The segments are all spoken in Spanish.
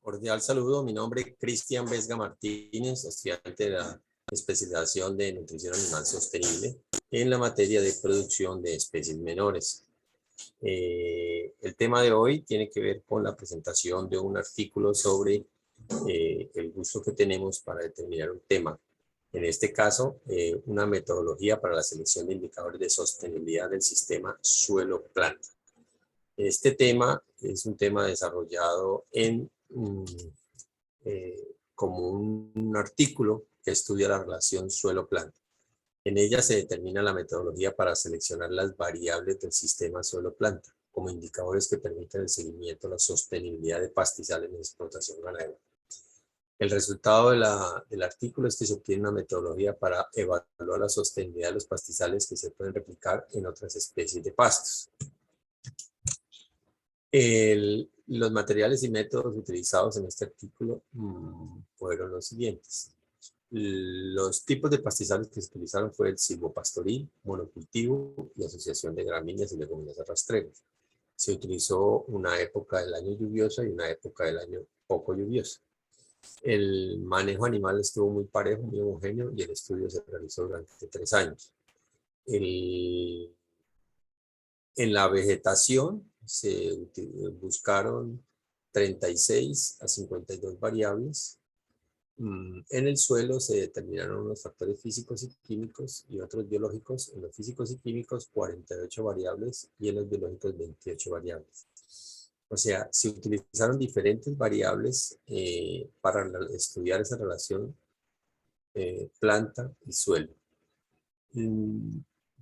Cordial saludo, mi nombre es Cristian Vesga Martínez, estudiante de la especialización de nutrición animal sostenible en la materia de producción de especies menores. El tema de hoy tiene que ver con la presentación de un artículo sobre el gusto que tenemos para determinar un tema. En este caso, una metodología para la selección de indicadores de sostenibilidad del sistema suelo-planta. Este tema es un tema desarrollado como un artículo que estudia la relación suelo-planta. En ella se determina la metodología para seleccionar las variables del sistema suelo-planta como indicadores que permiten el seguimiento de la sostenibilidad de pastizales en explotación ganadera. El resultado del artículo es que se obtiene una metodología para evaluar la sostenibilidad de los pastizales que se pueden replicar en otras especies de pastos. Los materiales y métodos utilizados en este artículo fueron los siguientes. Los tipos de pastizales que se utilizaron fue el silvopastoril, monocultivo y asociación de gramíneas y leguminosas rastreras. Se utilizó una época del año lluviosa y una época del año poco lluviosa. El manejo animal estuvo muy parejo, muy homogéneo y el estudio se realizó durante 3 años. En la vegetación se buscaron 36 a 52 variables. En el suelo se determinaron unos factores físicos y químicos y otros biológicos. En los físicos y químicos 48 variables y en los biológicos 28 variables. O sea, se utilizaron diferentes variables para estudiar esa relación planta y suelo.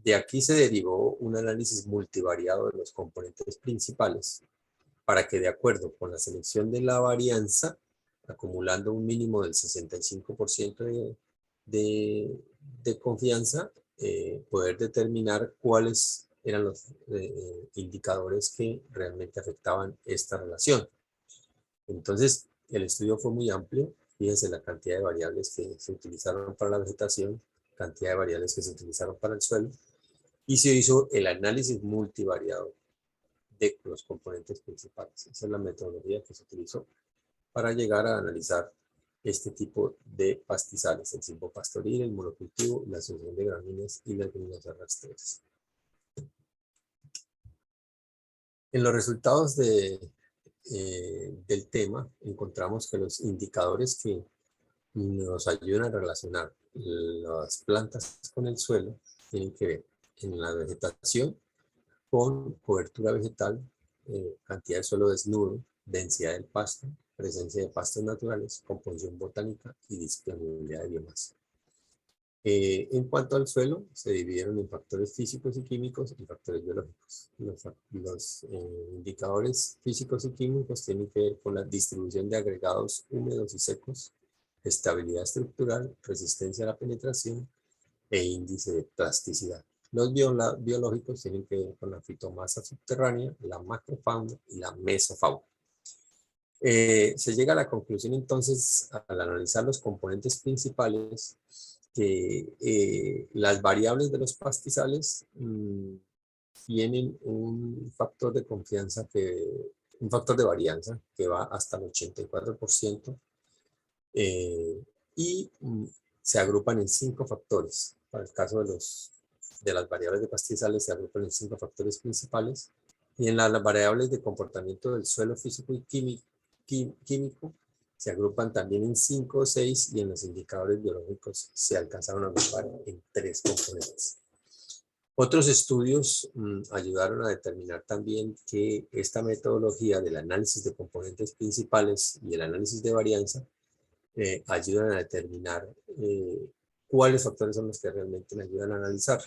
De aquí se derivó un análisis multivariado de los componentes principales para que, de acuerdo con la selección de la varianza, acumulando un mínimo del 65% de confianza, poder determinar cuáles eran los indicadores que realmente afectaban esta relación. Entonces, el estudio fue muy amplio. Fíjense la cantidad de variables que se utilizaron para la vegetación, cantidad de variables que se utilizaron para el suelo, y se hizo el análisis multivariado de los componentes principales. Esa es la metodología que se utilizó para llegar a analizar este tipo de pastizales, el silvopastoril, el monocultivo, la asociación de gramíneas y las leguminosas rastreras. En los resultados del tema encontramos que los indicadores que nos ayudan a relacionar las plantas con el suelo tienen que ver en la vegetación con cobertura vegetal, cantidad de suelo desnudo, densidad del pasto, presencia de pastos naturales, composición botánica y disponibilidad de biomasa. En cuanto al suelo, se dividieron en factores físicos y químicos y factores biológicos. Los indicadores físicos y químicos tienen que ver con la distribución de agregados húmedos y secos, estabilidad estructural, resistencia a la penetración e índice de plasticidad. Los biológicos tienen que ver con la fitomasa subterránea, la macrofauna y la mesofauna. Se llega a la conclusión entonces, al analizar los componentes principales, que las variables de los pastizales tienen un factor de confianza, un factor de varianza que va hasta el 84%, y se agrupan en 5 factores. Para el caso de las variables de pastizales se agrupan en 5 factores principales, y en las variables de comportamiento del suelo físico y químico se agrupan también en 5 o 6, y en los indicadores biológicos se alcanzaron a agrupar en 3 componentes. Otros estudios ayudaron a determinar también que esta metodología del análisis de componentes principales y el análisis de varianza ayudan a determinar cuáles factores son los que realmente nos ayudan a analizar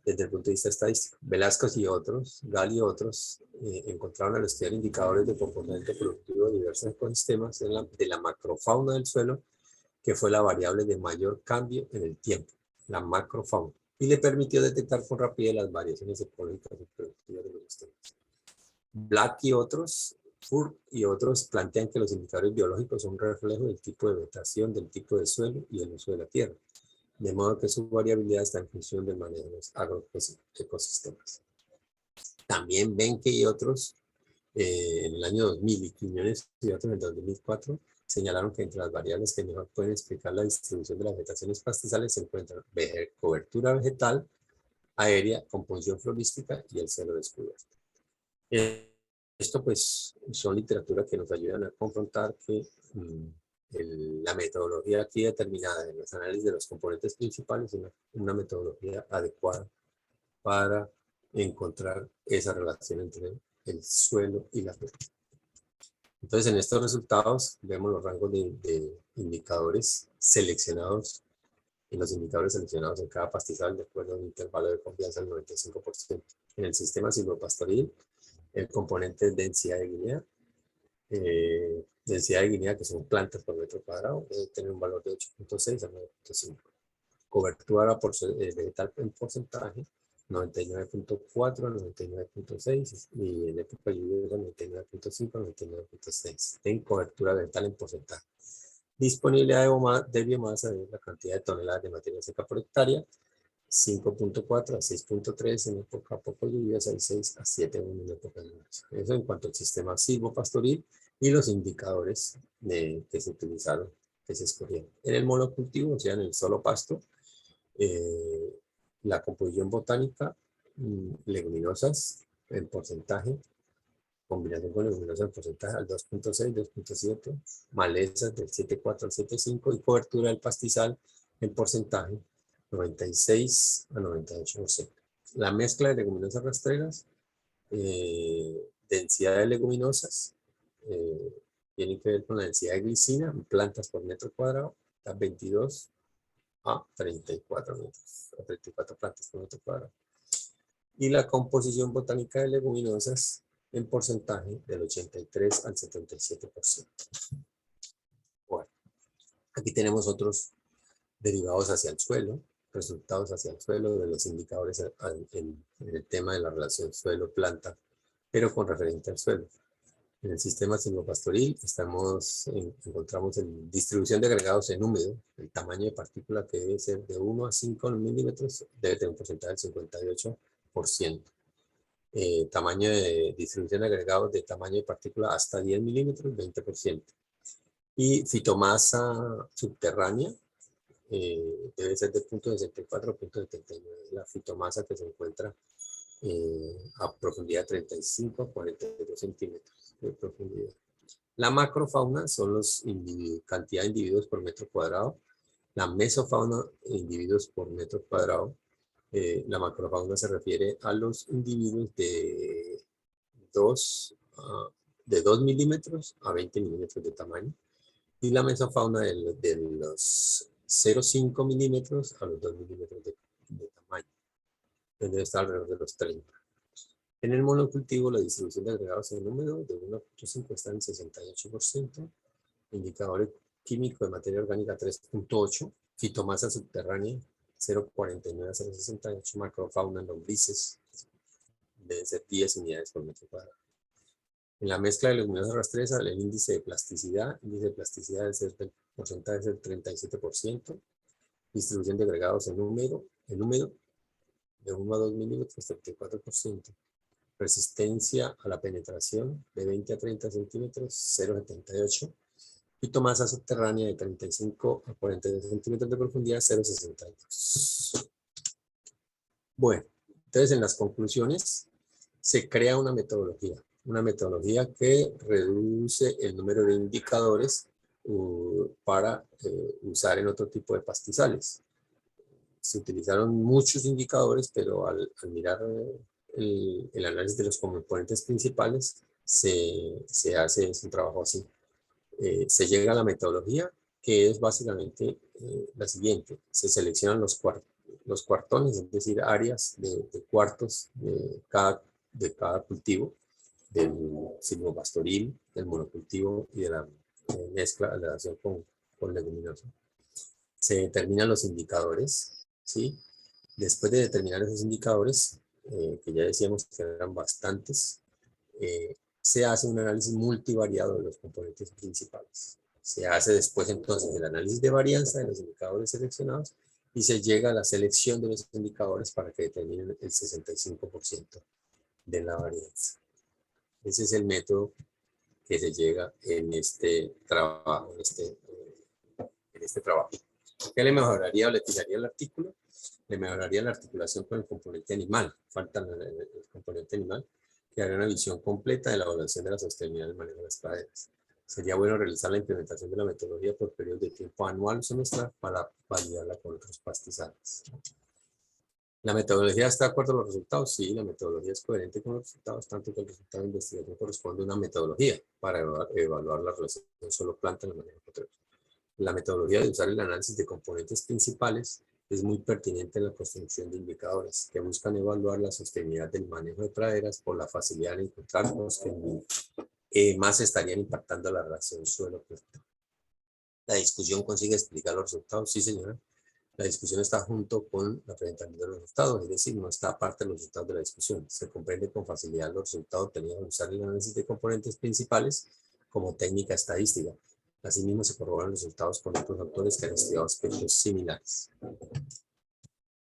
desde el punto de vista estadístico. Velasco y otros, Gall y otros, encontraron al estudiar indicadores de comportamiento productivo de diversos ecosistemas de la macrofauna del suelo, que fue la variable de mayor cambio en el tiempo, la macrofauna, y le permitió detectar con rapidez las variaciones ecológicas y productivas de los sistemas. Black y otros, Furk y otros plantean que los indicadores biológicos son un reflejo del tipo de vegetación, del tipo de suelo y del uso de la tierra, de modo que su variabilidad está en función del manejo de los agroecosistemas. También Benke y otros en el año 2000 y Quiñones y otros en el 2004 señalaron que entre las variables que mejor pueden explicar la distribución de las vegetaciones pastizales se encuentran cobertura vegetal, aérea, composición florística y el suelo descubierto. Esto pues son literatura que nos ayudan a confrontar que la metodología aquí determinada en los análisis de los componentes principales es una metodología adecuada para encontrar esa relación entre el suelo y la tierra. Entonces, en estos resultados vemos los rangos de indicadores seleccionados, y los indicadores seleccionados en cada pastizal de acuerdo a un intervalo de confianza del 95%. En el sistema silvopastoril, el componente es densidad de guinea. Densidad de guinea, que son plantas por metro cuadrado, debe tener un valor de 8.6 a 9.5. Cobertura vegetal en porcentaje, 99.4 a 99.6 y en época lluviosa 99.5 a 99.6. En cobertura vegetal en porcentaje. Disponibilidad de biomasa es la cantidad de toneladas de materia seca por hectárea, 5.4 a 6.3 en época poco lluviosa y 6 a 7.1 en época lluviosa. Eso en cuanto al sistema silvopastoril y los indicadores que se utilizaron, que se escogieron. En el monocultivo, o sea, en el solo pasto, la composición botánica, leguminosas en porcentaje, combinación con leguminosas en porcentaje al 2.6, 2.7, malezas del 7.4 al 7.5 y cobertura del pastizal en porcentaje 96 a 98%. La mezcla de leguminosas rastreras, densidad de leguminosas, tiene que ver con la densidad de glicina en plantas por metro cuadrado, a 22 a 34 metros, a 34 plantas por metro cuadrado. Y la composición botánica de leguminosas en porcentaje del 83 al 77%. Bueno, aquí tenemos otros derivados hacia el suelo, resultados hacia el suelo de los indicadores en el tema de la relación suelo-planta, pero con referente al suelo. En el sistema silvopastoril encontramos en distribución de agregados en húmedo, el tamaño de partícula que debe ser de 1 a 5 milímetros, debe tener un porcentaje del 58%. Tamaño de distribución de agregados de tamaño de partícula hasta 10 milímetros, 20%. Y fitomasa subterránea debe ser de 0.64 a 0.79. La fitomasa que se encuentra a profundidad de 35 a 42 centímetros de profundidad. La macrofauna son los cantidad de individuos por metro cuadrado. La mesofauna, individuos por metro cuadrado. La macrofauna se refiere a los individuos de 2 milímetros a 20 milímetros de tamaño. Y la mesofauna de los 0,5 milímetros a los 2 milímetros de tamaño. Debe estar alrededor de los 30. En el monocultivo, la distribución de agregados en húmedo de 1.5 está en 68%, indicador químico de materia orgánica 3.8, fitomasa subterránea 0.49 a 0.68, macrofauna en lombrices debe ser 10 unidades por metro cuadrado. En la mezcla de leguminosas rastreras, el índice de plasticidad debe ser del porcentaje del 37%, distribución de agregados en húmedo de 1 a 2 milímetros, 34%. Resistencia a la penetración de 20 a 30 centímetros, 0,78. Fitomasa subterránea de 35 a 42 centímetros de profundidad, 0,62. Bueno, entonces en las conclusiones se crea una metodología que reduce el número de indicadores para usar en otro tipo de pastizales. Se utilizaron muchos indicadores, pero al mirar el análisis de los componentes principales se hace un trabajo así. Se llega a la metodología, que es básicamente la siguiente. Se seleccionan los cuartones, es decir, áreas de cuartos de cada cultivo, del silvopastoril, del monocultivo y de la mezcla de relación con leguminosa. Se determinan los indicadores, ¿sí? Después de determinar esos indicadores, que ya decíamos que eran bastantes, se hace un análisis multivariado de los componentes principales. Se hace después entonces el análisis de varianza de los indicadores seleccionados y se llega a la selección de los indicadores para que determinen el 65% de la varianza. Ese es el método que se llega en este trabajo, en este trabajo. ¿Qué le mejoraría o le tiraría el artículo? Le mejoraría la articulación con el componente animal. Falta el componente animal, que haga una visión completa de la evaluación de la sostenibilidad del manejo de las praderas. Sería bueno realizar la implementación de la metodología por periodos de tiempo anual o semestral para validarla con otros pastizales. ¿La metodología está de acuerdo a los resultados? Sí, la metodología es coherente con los resultados, tanto que el resultado de investigación corresponde a una metodología para evaluar la relación solo planta en el manejo de praderas. La metodología de usar el análisis de componentes principales es muy pertinente en la construcción de indicadores que buscan evaluar la sostenibilidad del manejo de praderas por la facilidad de encontrar los que más estarían impactando la relación suelo-planta. ¿La discusión consigue explicar los resultados? Sí, señora. La discusión está junto con la presentación de los resultados, es decir, no está aparte de los resultados de la discusión. Se comprende con facilidad los resultados obtenidos al usar el análisis de componentes principales como técnica estadística. Asimismo, se corroboran los resultados con otros autores que han estudiado aspectos similares.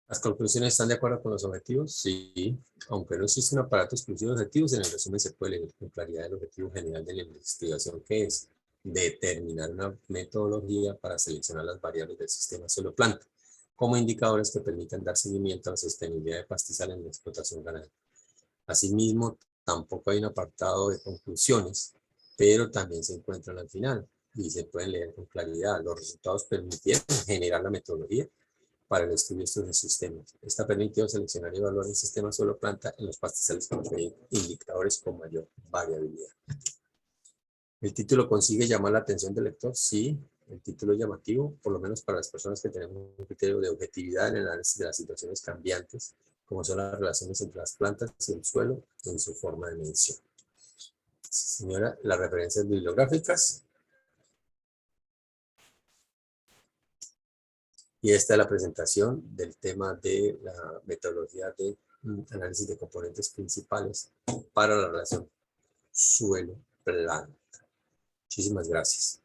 ¿Las conclusiones están de acuerdo con los objetivos? Sí, aunque no existe un aparato exclusivo de objetivos, en el resumen se puede leer con claridad el objetivo general de la investigación, que es determinar una metodología para seleccionar las variables del sistema suelo-planta como indicadores que permitan dar seguimiento a la sostenibilidad de pastizal en la explotación ganadera. Asimismo, tampoco hay un apartado de conclusiones, pero también se encuentran al final y se pueden leer con claridad. Los resultados permitieron generar la metodología para el estudio de estos sistemas. Esta permitió seleccionar y evaluar el sistema suelo-planta en los pastizales con indicadores con mayor variabilidad. ¿El título consigue llamar la atención del lector? Sí, el título es llamativo, por lo menos para las personas que tenemos un criterio de objetividad en el análisis de las situaciones cambiantes, como son las relaciones entre las plantas y el suelo en su forma de medición. Señora, las referencias bibliográficas. Y esta es la presentación del tema de la metodología de análisis de componentes principales para la relación suelo-planta. Muchísimas gracias.